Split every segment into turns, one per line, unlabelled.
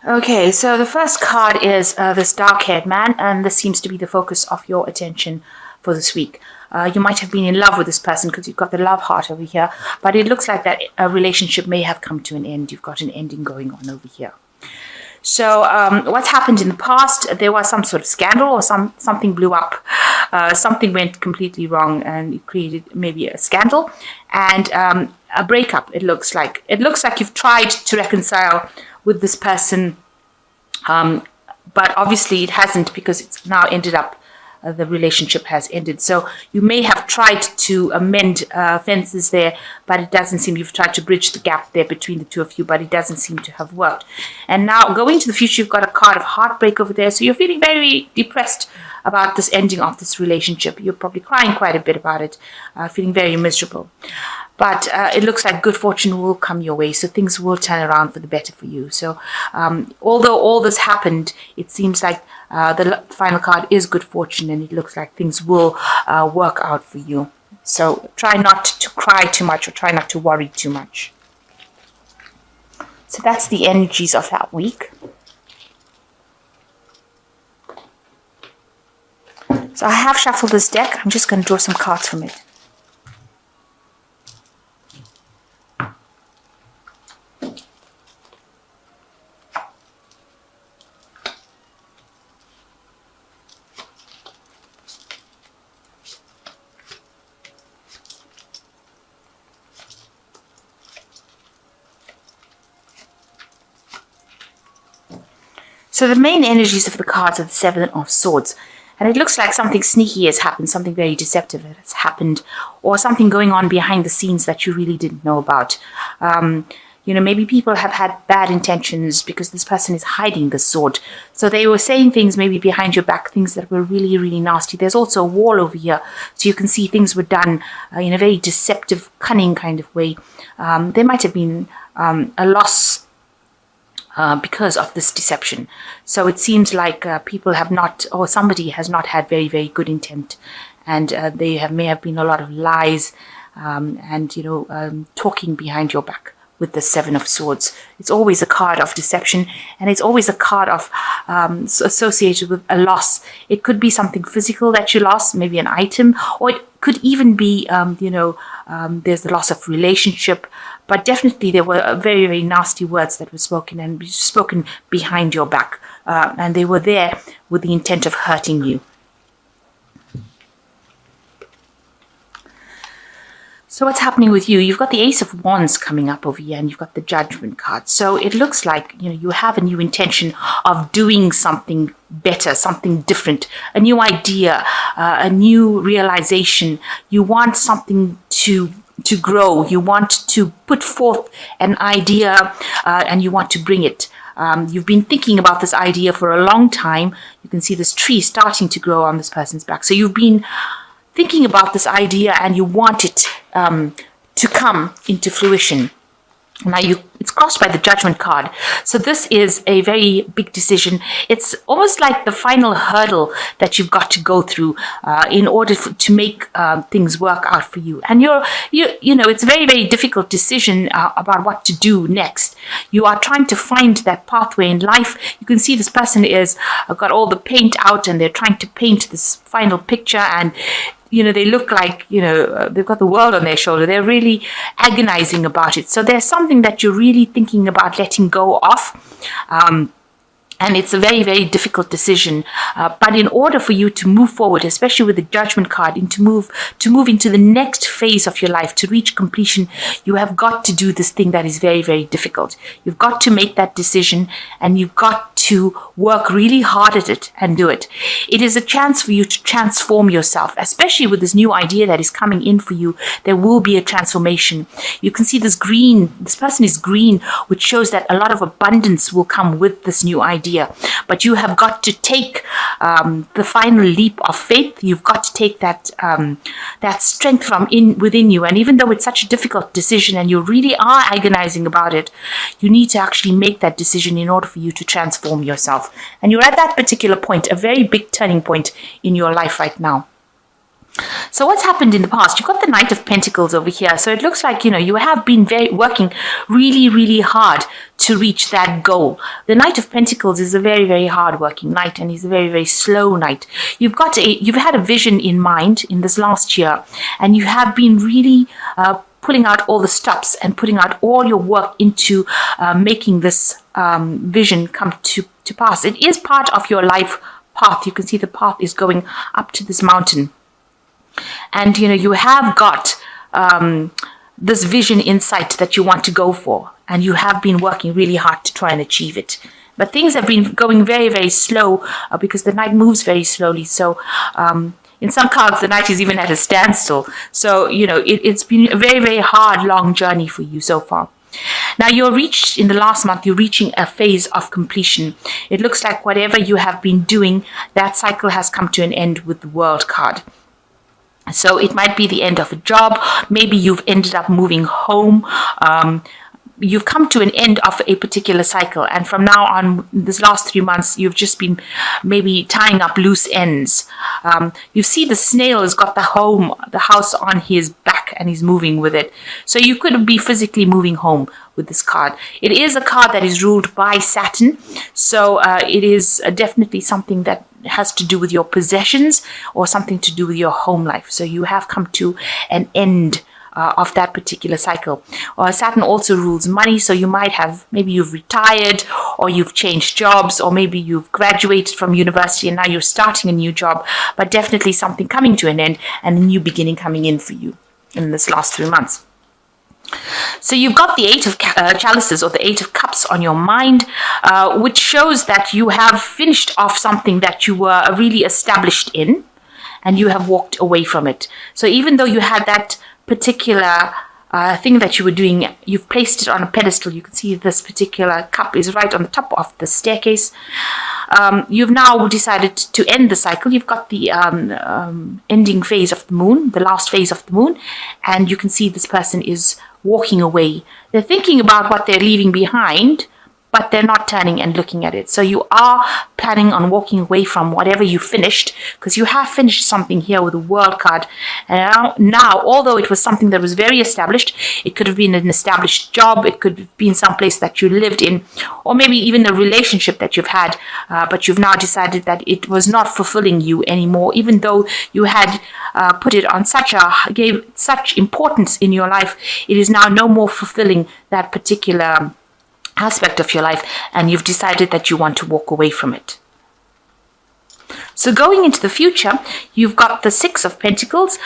Okay, so the first card is this dark-haired man, and this seems to be the focus of your attention for this week. You might have been in love with this person because you've got the love heart over here, but it looks like that relationship may have come to an end. You've got an ending going on over here. So what's happened in the past, there was some sort of scandal or something blew up. Something went completely wrong and it created maybe a scandal and a breakup, it looks like. It looks like you've tried to reconcile with this person, but obviously it hasn't because it's now ended up the relationship has ended. So you may have tried to amend fences there, but it doesn't seem you've tried to bridge the gap there between the two of you, but it doesn't seem to have worked. And now going to the future, you've got a card of heartbreak over there. So you're feeling very depressed about this ending of this relationship. You're probably crying quite a bit about it, feeling very miserable. But it looks like good fortune will come your way, so things will turn around for the better for you. So although all this happened, it seems like the final card is good fortune, and it looks like things will work out for you. So try not to cry too much or try not to worry too much. So that's the energies of that week. So I have shuffled this deck. I'm just going to draw some cards from it. So the main energies of the cards are the Seven of Swords. And it looks like something sneaky has happened, something very deceptive has happened, or something going on behind the scenes that you really didn't know about. Maybe people have had bad intentions because this person is hiding the sword. So they were saying things maybe behind your back, things that were really, really nasty. There's also a wall over here, so you can see things were done in a very deceptive, cunning kind of way. There might have been a loss because of this deception. So it seems like people have not, or somebody has not had very, very good intent. And may have been a lot of lies and talking behind your back with the Seven of Swords. It's always a card of deception, and it's always a card of associated with a loss. It could be something physical that you lost, maybe an item, or it could even be, there's the loss of relationship. But definitely there were very, very nasty words that were spoken and spoken behind your back. And they were there with the intent of hurting you. So what's happening with you? You've got the Ace of Wands coming up over here, and you've got the Judgment card. So it looks like you have a new intention of doing something better, something different, a new idea, a new realization. You want something to grow. You want to put forth an idea, and you want to bring it. You've been thinking about this idea for a long time. You can see this tree starting to grow on this person's back. So you've been thinking about this idea and you want it to come into fruition. Now it's crossed by the Judgment card. So this is a very big decision. It's almost like the final hurdle that you've got to go through in order to make things work out for you. And it's a very, very difficult decision about what to do next. You are trying to find that pathway in life. You can see this person is got all the paint out and they're trying to paint this final picture, and they look like, they've got the world on their shoulder. They're really agonizing about it. So there's something that you're really thinking about letting go of. And it's a very, very difficult decision. But in order for you to move forward, especially with the Judgment card, and to move into the next phase of your life, to reach completion, you have got to do this thing that is very, very difficult. You've got to make that decision, and you've got to work really hard at it and do it. It is a chance for you to transform yourself, especially with this new idea that is coming in for you. There will be a transformation. You can see this green, this person is green, which shows that a lot of abundance will come with this new idea. But you have got to take the final leap of faith. You've got to take that strength from within you. And even though it's such a difficult decision and you really are agonizing about it, you need to actually make that decision in order for you to transform yourself. And you're at that particular point, a very big turning point in your life right now. So what's happened in the past? You've got the Knight of Pentacles over here. So it looks like, you have been working really, really hard to reach that goal. The Knight of Pentacles is a very, very hard working knight, and he's a very, very slow knight. You've had a vision in mind in this last year, and you have been really pulling out all the stops and putting out all your work into making this vision come to pass. It is part of your life path. You can see the path is going up to this mountain. And, you have got this vision insight that you want to go for. And you have been working really hard to try and achieve it. But things have been going very, very slow because the knight moves very slowly. So in some cards, the knight is even at a standstill. So, it's been a very, very hard, long journey for you so far. Now, in the last month, you're reaching a phase of completion. It looks like whatever you have been doing, that cycle has come to an end with the World card. So it might be the end of a job. Maybe you've ended up moving home. You've come to an end of a particular cycle. And from now on, this last 3 months, you've just been maybe tying up loose ends. You see the snail has got the house on his back, and he's moving with it. So you could be physically moving home with this card. It is a card that is ruled by Saturn. So it is definitely something that has to do with your possessions or something to do with your home life. So you have come to an end of that particular cycle. Saturn also rules money, so maybe you've retired, or you've changed jobs, or maybe you've graduated from university and now you're starting a new job, but definitely something coming to an end and a new beginning coming in for you in this last 3 months. So you've got the Eight of Chalices, or the Eight of Cups, on your mind, which shows that you have finished off something that you were really established in, and you have walked away from it. So even though you had that particular thing that you were doing, you've placed it on a pedestal. You can see this particular cup is right on the top of the staircase. You've now decided to end the cycle. You've got the ending phase of the moon, the last phase of the moon, and you can see this person is walking away. They're thinking about what they're leaving behind, but they're not turning and looking at it. So you are planning on walking away from whatever you finished, because you have finished something here with the World card. And now, although it was something that was very established, it could have been an established job, it could have been someplace that you lived in, or maybe even a relationship that you've had, but you've now decided that it was not fulfilling you anymore, even though you had put it on gave such importance in your life. It is now no more fulfilling that particular aspect of your life, and you've decided that you want to walk away from it. So going into the future, you've got the Six of Pentacles.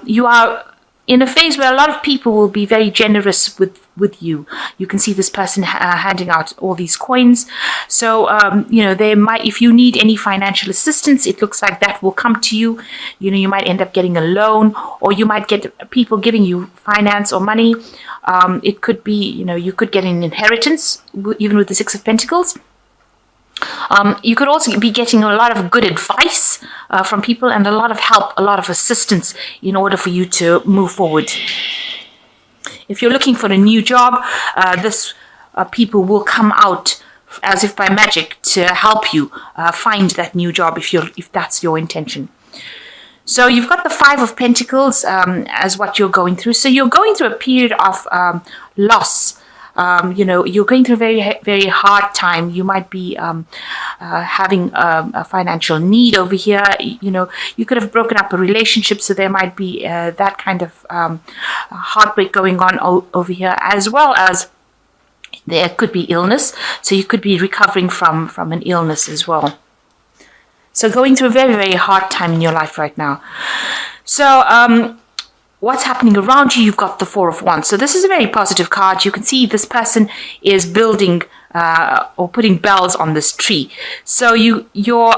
You are in a phase where a lot of people will be very generous with you. You can see this person handing out all these coins. So, they might, if you need any financial assistance, it looks like that will come to you. You might end up getting a loan, or you might get people giving you finance or money. It could be, you could get an inheritance, even with the Six of Pentacles. You could also be getting a lot of good advice from people, and a lot of help, a lot of assistance in order for you to move forward. If you're looking for a new job, people will come out as if by magic to help you find that new job if that's your intention. So you've got the Five of Pentacles as what you're going through. So you're going through a period of loss. You're going through a very, very hard time. You might be having a financial need over here. You could have broken up a relationship, so there might be that kind of heartbreak going on over here, as well as there could be illness. So you could be recovering from an illness as well. So going through a very, very hard time in your life right now. So what's happening around you? You've got the Four of Wands. So this is a very positive card. You can see this person is building or putting bells on this tree. So your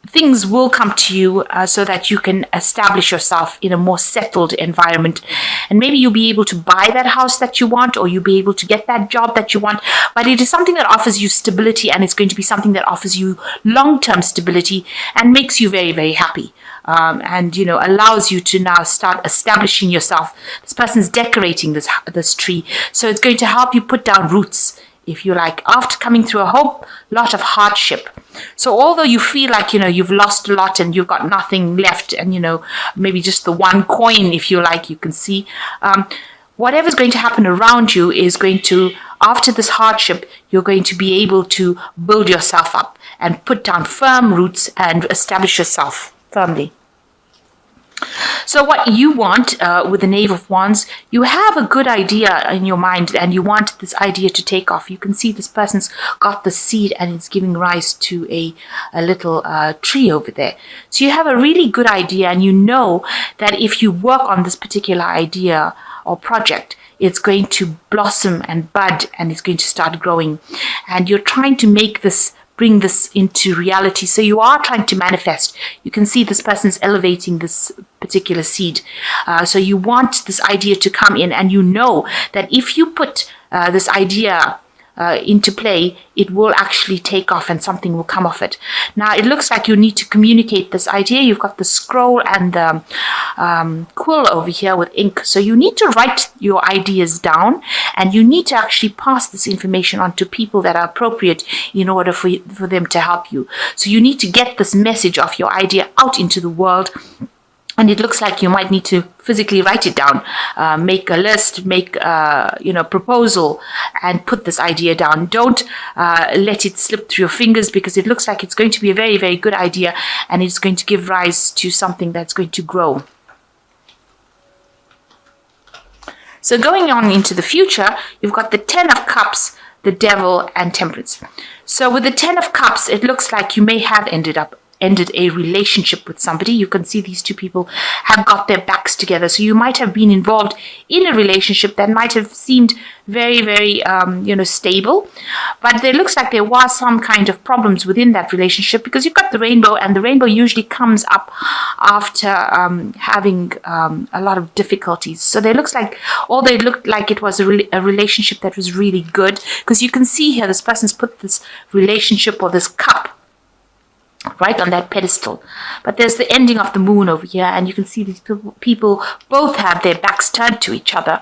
things will come to you so that you can establish yourself in a more settled environment. And maybe you'll be able to buy that house that you want, or you'll be able to get that job that you want. But it is something that offers you stability, and it's going to be something that offers you long-term stability and makes you very, very happy. And allows you to now start establishing yourself. This person's decorating this tree, so it's going to help you put down roots if you like, after coming through a whole lot of hardship. So although you feel like, you've lost a lot and you've got nothing left, and, maybe just the one coin, if you like, you can see, whatever's going to happen around you is going to, after this hardship, you're going to be able to build yourself up and put down firm roots and establish yourself firmly. So what you want with the Knave of Wands, you have a good idea in your mind and you want this idea to take off. You can see this person's got the seed and it's giving rise to a little tree over there. So you have a really good idea, and you know that if you work on this particular idea or project, it's going to blossom and bud and it's going to start growing. And you're trying to bring this into reality. So you are trying to manifest. You can see this person's elevating this particular seed. So you want this idea to come in, and you know that if you put this idea into play, it will actually take off and something will come of it. Now, it looks like you need to communicate this idea. You've got the scroll and the quill over here with ink. So you need to write your ideas down, and you need to actually pass this information on to people that are appropriate in order for them to help you. So you need to get this message of your idea out into the world. And it looks like you might need to physically write it down, make a list, make proposal, and put this idea down. Don't let it slip through your fingers, because it looks like it's going to be a very, very good idea, and it's going to give rise to something that's going to grow. So going on into the future, you've got the Ten of Cups, the Devil, and Temperance. So with the Ten of Cups, it looks like you may have ended a relationship with somebody. You can see these two people have got their backs together. So you might have been involved in a relationship that might have seemed very, very, stable. But there looks like there was some kind of problems within that relationship, because you've got the rainbow, and the rainbow usually comes up after having a lot of difficulties. So there looks like, although it looked like it was a relationship that was really good, because you can see here this person's put this relationship or this cup right on that pedestal. But there's the ending of the moon over here, and you can see these people both have their backs turned to each other.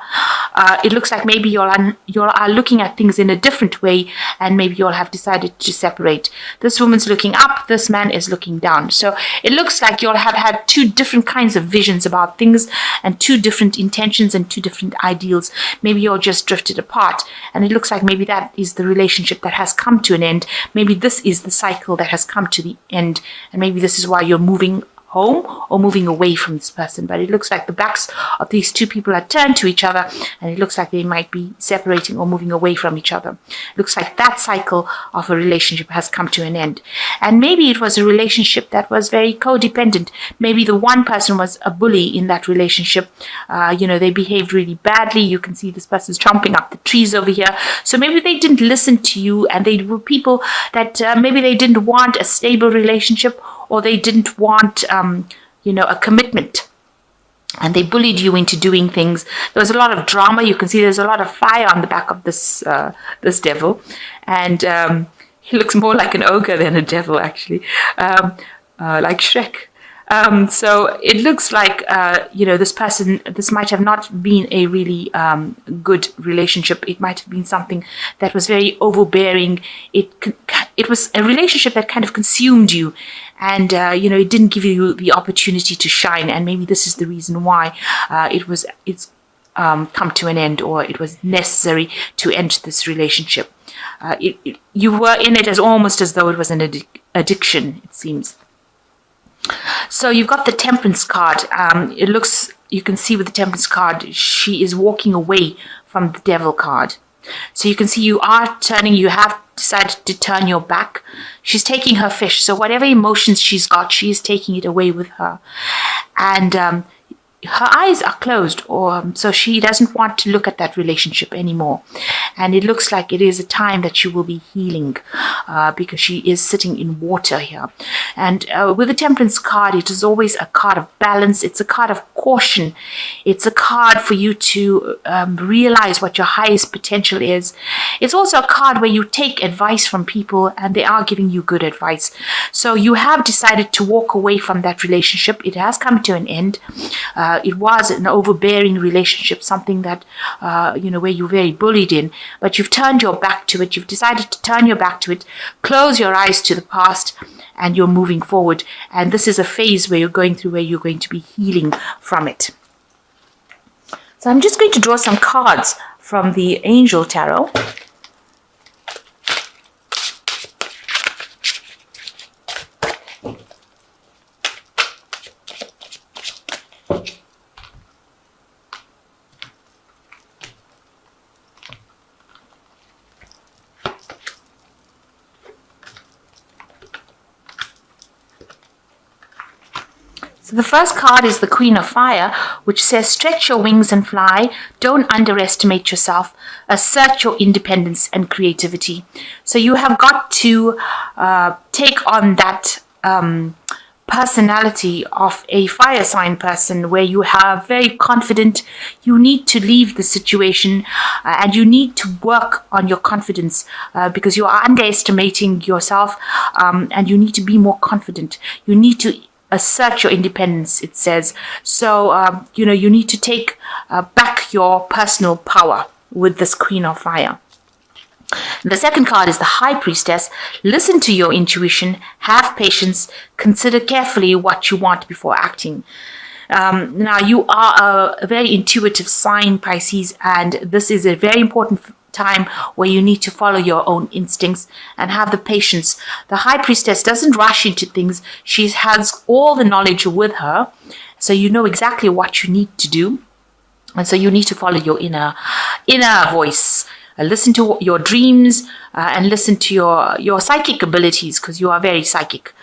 It looks like maybe you are looking at things in a different way, and maybe you all have decided to separate. This woman's looking up, this man is looking down. So it looks like you all have had two different kinds of visions about things, and two different intentions and two different ideals. Maybe you all just drifted apart, and it looks like maybe that is the relationship that has come to an end. Maybe this is the cycle that has come to the end, and maybe this is why you're moving home or moving away from this person. But it looks like the backs of these two people are turned to each other, and it looks like they might be separating or moving away from each other. It looks like that cycle of a relationship has come to an end. And maybe it was a relationship that was very codependent. Maybe the one person was a bully in that relationship. They behaved really badly. You can see this person's chomping up the trees over here. So maybe they didn't listen to you, and they were people that maybe they didn't want a stable relationship, or they didn't want, a commitment. And they bullied you into doing things. There was a lot of drama. You can see there's a lot of fire on the back of this devil. And he looks more like an ogre than a devil, actually, like Shrek. So it looks like, this might have not been a really good relationship. It might have been something that was very overbearing. It was a relationship that kind of consumed you, and, it didn't give you the opportunity to shine. And maybe this is the reason why it's come to an end, or it was necessary to end this relationship. You were in it almost as though it was an addiction, it seems. So you've got the Temperance card. You can see with the Temperance card, she is walking away from the Devil card. So you can see you have decided to turn your back. She's taking her fish. So whatever emotions she's got, she is taking it away with her. And her eyes are closed, so she doesn't want to look at that relationship anymore. And it looks like it is a time that she will be healing, because she is sitting in water here. And with the Temperance card, it is always a card of balance. It's a card of caution. It's a card for you to realize what your highest potential is. It's also a card where you take advice from people, and they are giving you good advice. So you have decided to walk away from that relationship. It has come to an end. it was an overbearing relationship, something that, where you're very bullied in, but you've turned your back to it. You've decided to turn your back to it, close your eyes to the past, and you're moving forward. And this is a phase where you're going through where you're going to be healing from it. So I'm just going to draw some cards from the Angel Tarot. So the first card is the Queen of Fire, which says, stretch your wings and fly. Don't underestimate yourself. Assert your independence and creativity. So you have got to take on that personality of a fire sign person, where you are very confident. You need to leave the situation and you need to work on your confidence because you are underestimating yourself, and you need to be more confident. You need to assert your independence, it says. So, you need to take back your personal power with this Queen of Fire. The second card is the High Priestess. Listen to your intuition, have patience, consider carefully what you want before acting. Now, you are a very intuitive sign, Pisces, and this is a very important time where you need to follow your own instincts and have the patience. The High Priestess doesn't rush into things. She has all the knowledge with her, so you know exactly what you need to do. And so you need to follow your inner voice. Listen to your dreams and listen to your psychic abilities, because you are very psychic.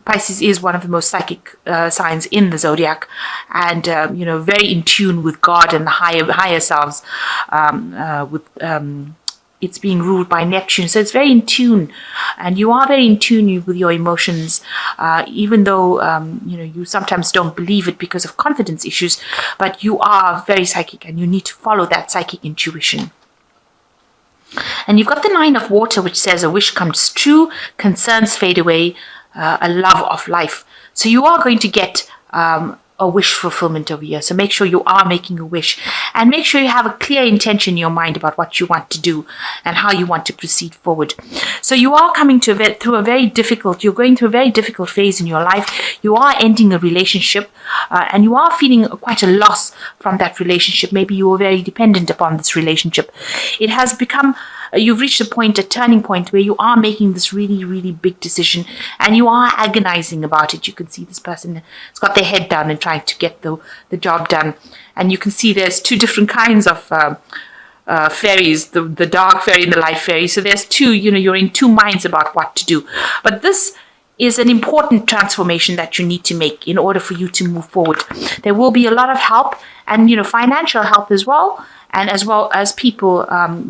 Pisces is one of the most psychic signs in the zodiac, and very in tune with God and the higher selves. It's being ruled by Neptune, so it's very in tune, and you are very in tune with your emotions, even though you sometimes don't believe it because of confidence issues. But you are very psychic, and you need to follow that psychic intuition. And you've got the Nine of Water, which says a wish comes true, concerns fade away, a love of life. So you are going to get a wish fulfillment over here. So make sure you are making a wish, and make sure you have a clear intention in your mind about what you want to do and how you want to proceed forward. So you are coming you're going through a very difficult phase in your life. You are ending a relationship, and you are feeling quite a loss from that relationship. Maybe you were very dependent upon this relationship. It has become you've reached a turning point where you are making this really, really big decision, and you are agonizing about it. You can see this person has got their head down and trying to get the job done. And you can see there's two different kinds of fairies, the dark fairy and the light fairy. So there's two, you're in two minds about what to do. But this is an important transformation that you need to make in order for you to move forward. There will be a lot of help, and financial help as well, and as well as people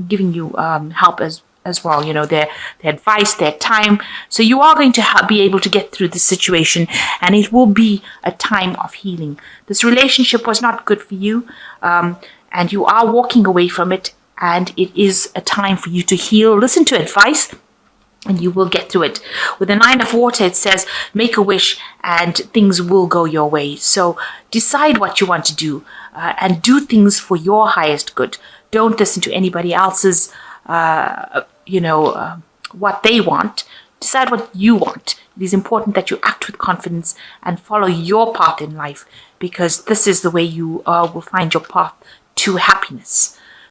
giving you help as well, their advice, their time. So you are going to be able to get through this situation, and it will be a time of healing. This relationship was not good for you, and you are walking away from it, and it is a time for you to heal. Listen to advice, and you will get through it. With the Nine of Water, it says, make a wish and things will go your way. So decide what you want to do, and do things for your highest good. Don't listen to anybody else's, what they want. Decide what you want. It is important that you act with confidence and follow your path in life, because this is the way you will find your path to happiness.